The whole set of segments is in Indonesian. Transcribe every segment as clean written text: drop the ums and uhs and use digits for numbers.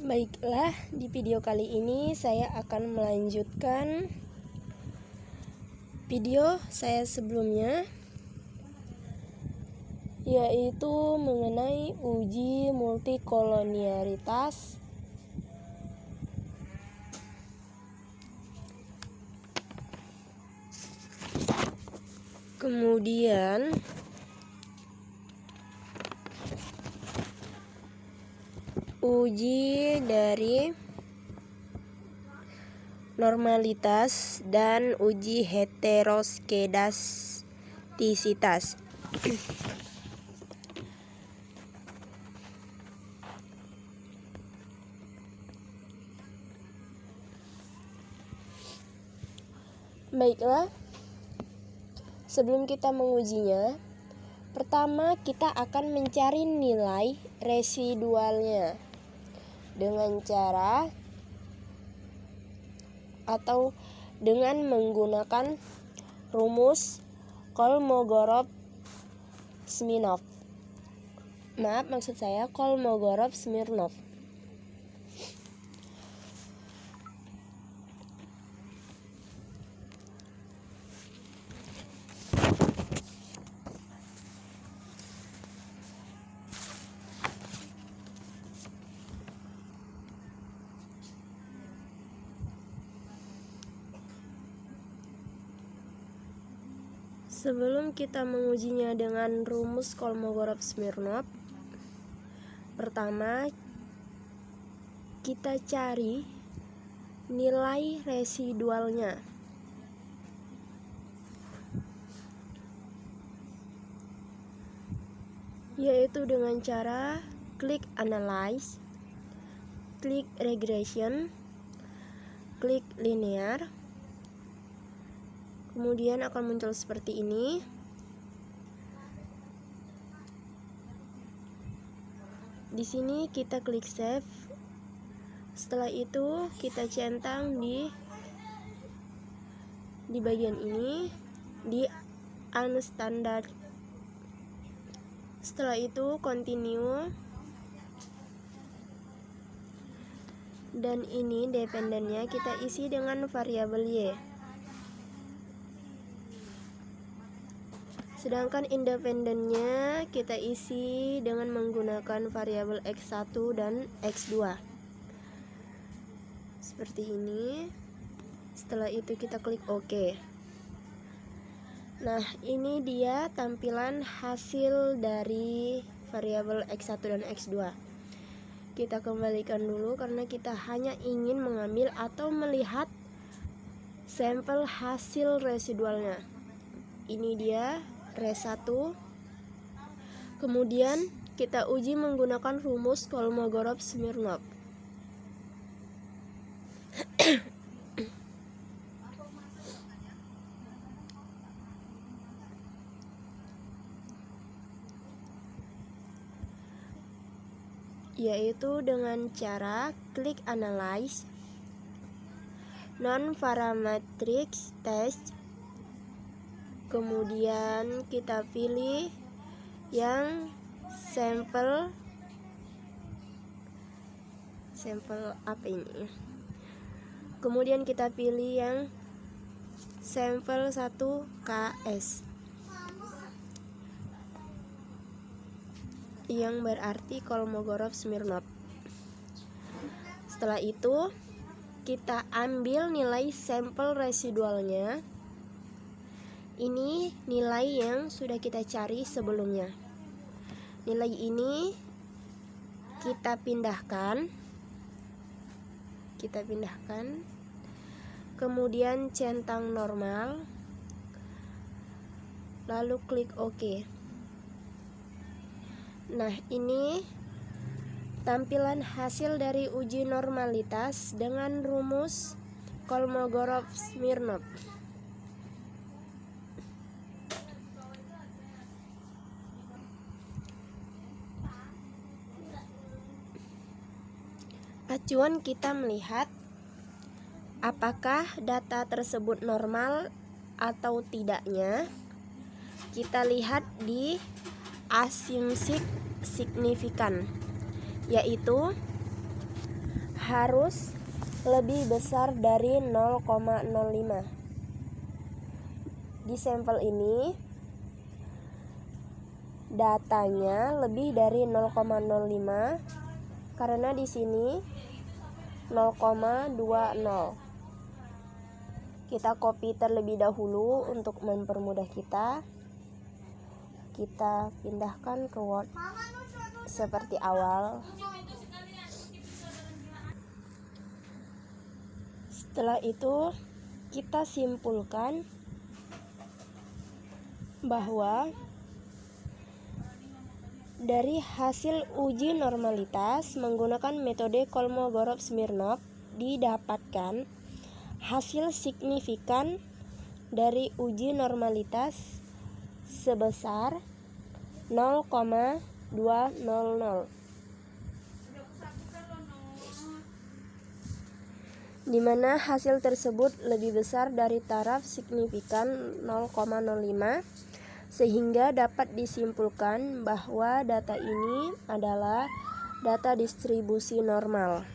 Baiklah, di video kali ini saya akan melanjutkan video saya sebelumnya, yaitu mengenai uji multikolonialitas kemudian uji dari normalitas dan uji heteroskedastisitas. Baiklah, sebelum kita mengujinya, pertama kita akan mencari nilai residualnya dengan cara atau dengan menggunakan rumus Kolmogorov-Smirnov. Kolmogorov-Smirnov. Sebelum kita mengujinya dengan rumus Kolmogorov-Smirnov, pertama kita cari nilai residualnya. Yaitu dengan cara klik analyze, klik regression, klik linear. Kemudian akan muncul seperti ini. Di sini kita klik save. Setelah itu kita centang di bagian ini di unstandard. Setelah itu continue. Dan ini dependennya kita isi dengan variabel y. Sedangkan independennya kita isi dengan menggunakan variabel x1 dan x2. Seperti ini. Setelah itu kita klik OK. Nah, ini dia tampilan hasil dari variabel x1 dan x2. Kita kembalikan dulu karena kita hanya ingin mengambil atau melihat sampel hasil residualnya. Ini dia res1. Kemudian kita uji menggunakan rumus Kolmogorov-Smirnov. Yaitu dengan cara klik analyze, non-parametric test. Kemudian kita pilih yang sampel apa ini. Kemudian kita pilih yang sampel 1 KS, yang berarti Kolmogorov-Smirnov. Setelah itu kita ambil nilai sampel residualnya. Ini nilai yang sudah kita cari sebelumnya. Nilai ini kita pindahkan. Kemudian centang normal. Lalu klik OK. Nah, ini tampilan hasil dari uji normalitas dengan rumus Kolmogorov-Smirnov. Acuan kita melihat apakah data tersebut normal atau tidaknya. Kita lihat di asymmetric signifikan, yaitu harus lebih besar dari 0,05. Di sampel ini datanya lebih dari 0,05 karena di sini 0,20. Kita copy terlebih dahulu untuk mempermudah kita. Kita pindahkan ke Word seperti awal. Setelah itu kita simpulkan bahwa dari hasil uji normalitas menggunakan metode Kolmogorov-Smirnov didapatkan hasil signifikan dari uji normalitas sebesar 0,200, di mana hasil tersebut lebih besar dari taraf signifikan 0,05, sehingga dapat disimpulkan bahwa data ini adalah data distribusi normal.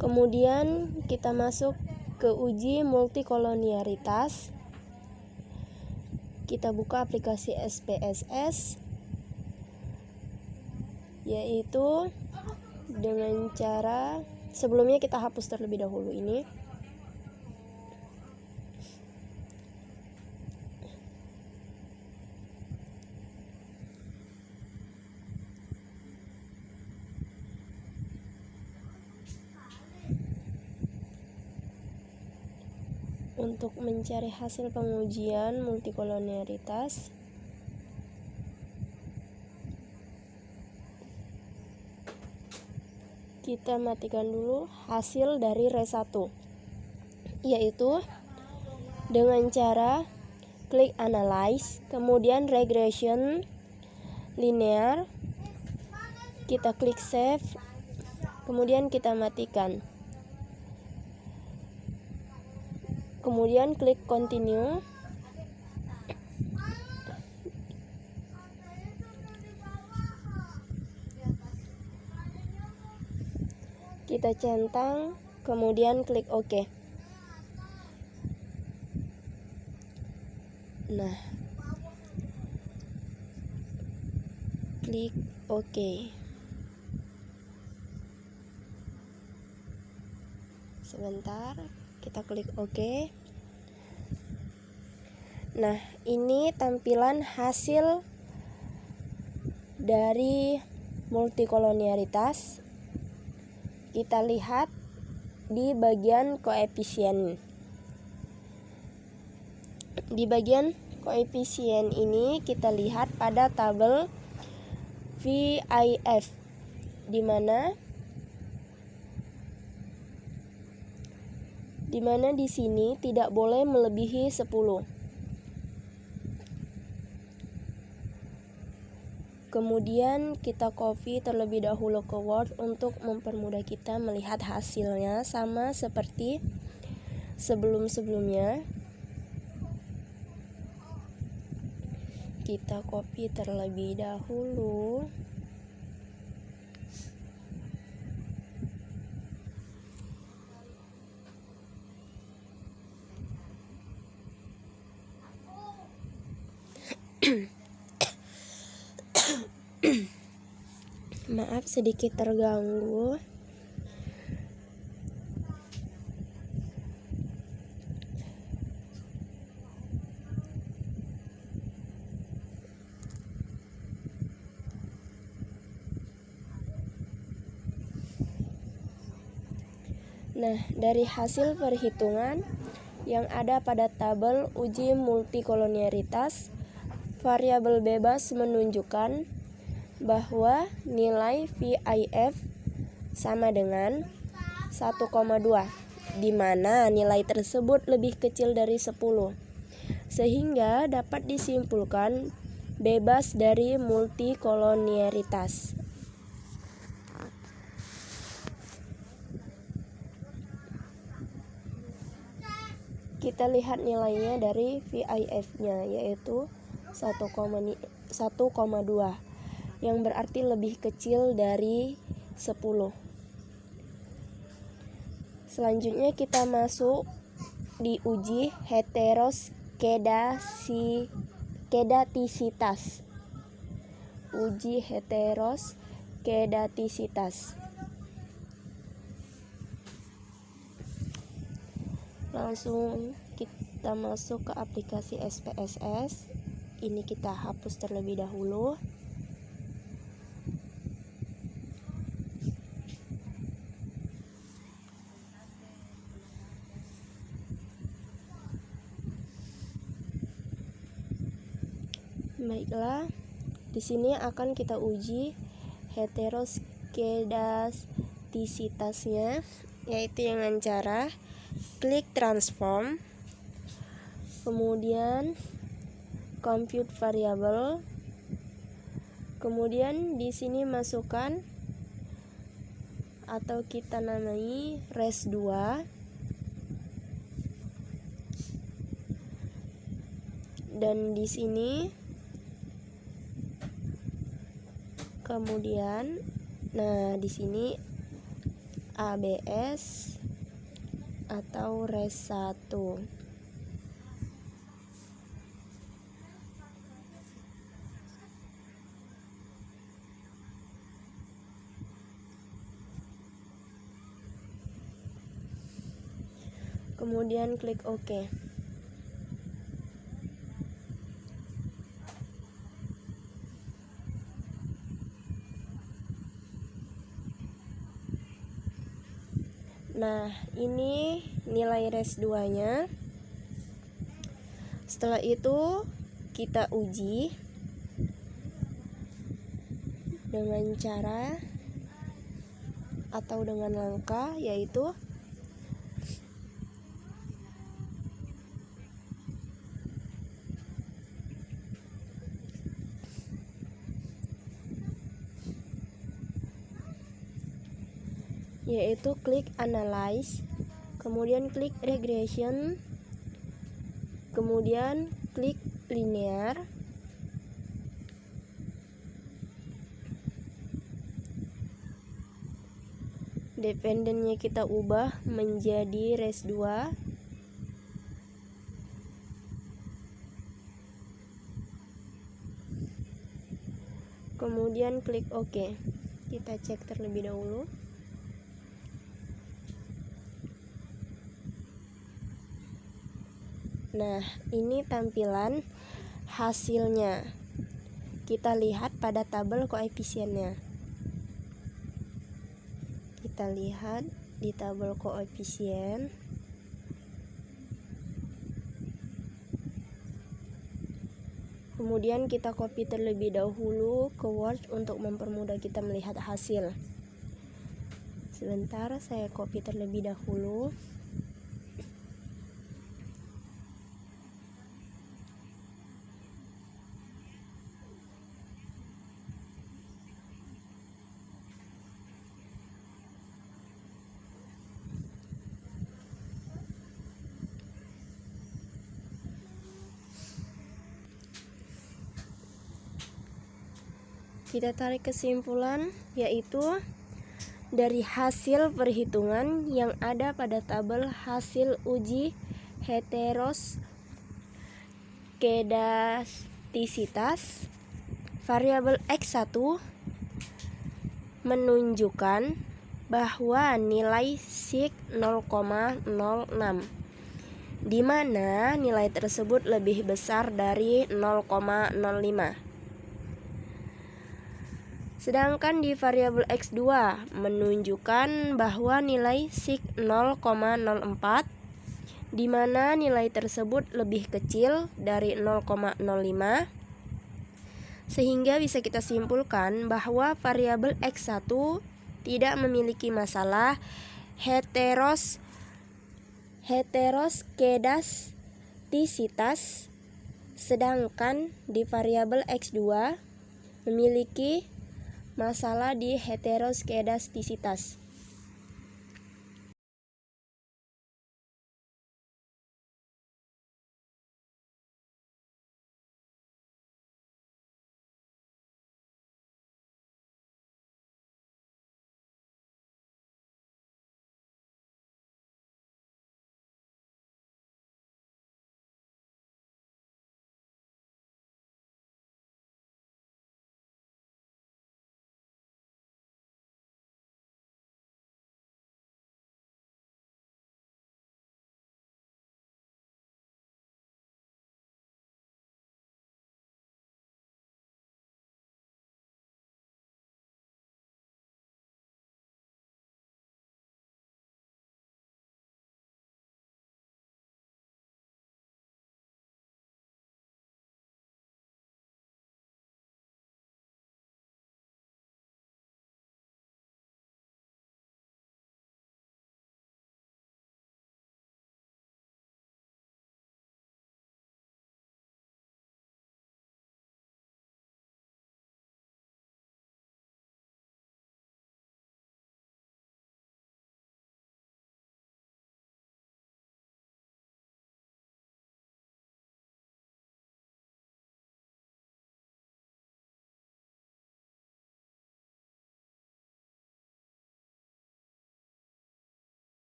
Kemudian kita masuk ke uji multikolonialitas. Kita buka aplikasi SPSS, yaitu dengan cara, sebelumnya kita hapus terlebih dahulu ini. Untuk mencari hasil pengujian multikolonialitas, kita matikan dulu hasil dari RE1, yaitu dengan cara klik analyze, kemudian regression linear, kita klik save, kemudian kita matikan, kemudian klik continue. Kita centang, kemudian klik OK. Nah, klik OK. Sebentar, kita klik OK. Nah, ini tampilan hasil dari multikolonialitas. Kita lihat di bagian koefisien. Di bagian koefisien ini kita lihat pada tabel VIF, di mana di sini tidak boleh melebihi 10. Kemudian kita copy terlebih dahulu ke Word untuk mempermudah kita melihat hasilnya sama seperti sebelum-sebelumnya. Kita copy terlebih dahulu. Maaf sedikit terganggu. Nah, dari hasil perhitungan yang ada pada tabel uji multikolonialitas, variabel bebas menunjukkan bahwa nilai VIF sama dengan 1,2, di mana nilai tersebut lebih kecil dari 10, sehingga dapat disimpulkan bebas dari multikolonialitas. Kita lihat nilainya dari VIF-nya, yaitu 1,2, yang berarti lebih kecil dari 10. Selanjutnya kita masuk di uji heteroskedastisitas. Uji heteroskedastisitas. Langsung kita masuk ke aplikasi SPSS. Ini kita hapus terlebih dahulu. Baiklah, di sini akan kita uji heteroskedastisitasnya, yaitu dengan cara klik transform, kemudian compute variable, kemudian di sini masukkan atau kita namai res2, dan di sini kemudian di sini ABS atau res1. Kemudian klik OK. Nah, ini nilai res2-nya. Setelah itu kita uji dengan cara atau dengan langkah, yaitu klik analyze, kemudian klik regression, kemudian klik linear, dependennya kita ubah menjadi res2, kemudian klik OK. Kita cek terlebih dahulu. Nah, ini tampilan hasilnya. Kita lihat pada tabel koefisiennya. Kita lihat di tabel koefisien. Kemudian kita copy terlebih dahulu ke Word untuk mempermudah kita melihat hasil. Sebentar, saya copy terlebih dahulu. Kita tarik kesimpulan, yaitu dari hasil perhitungan yang ada pada tabel hasil uji heteroskedastisitas, variabel X1 menunjukkan bahwa nilai sig 0,06, di mana nilai tersebut lebih besar dari 0,05. Sedangkan di variabel X2 menunjukkan bahwa nilai sig 0,04, di mana nilai tersebut lebih kecil dari 0,05, sehingga bisa kita simpulkan bahwa variabel X1 tidak memiliki masalah heteroskedastisitas, sedangkan di variabel X2 memiliki masalah di heteroskedastisitas.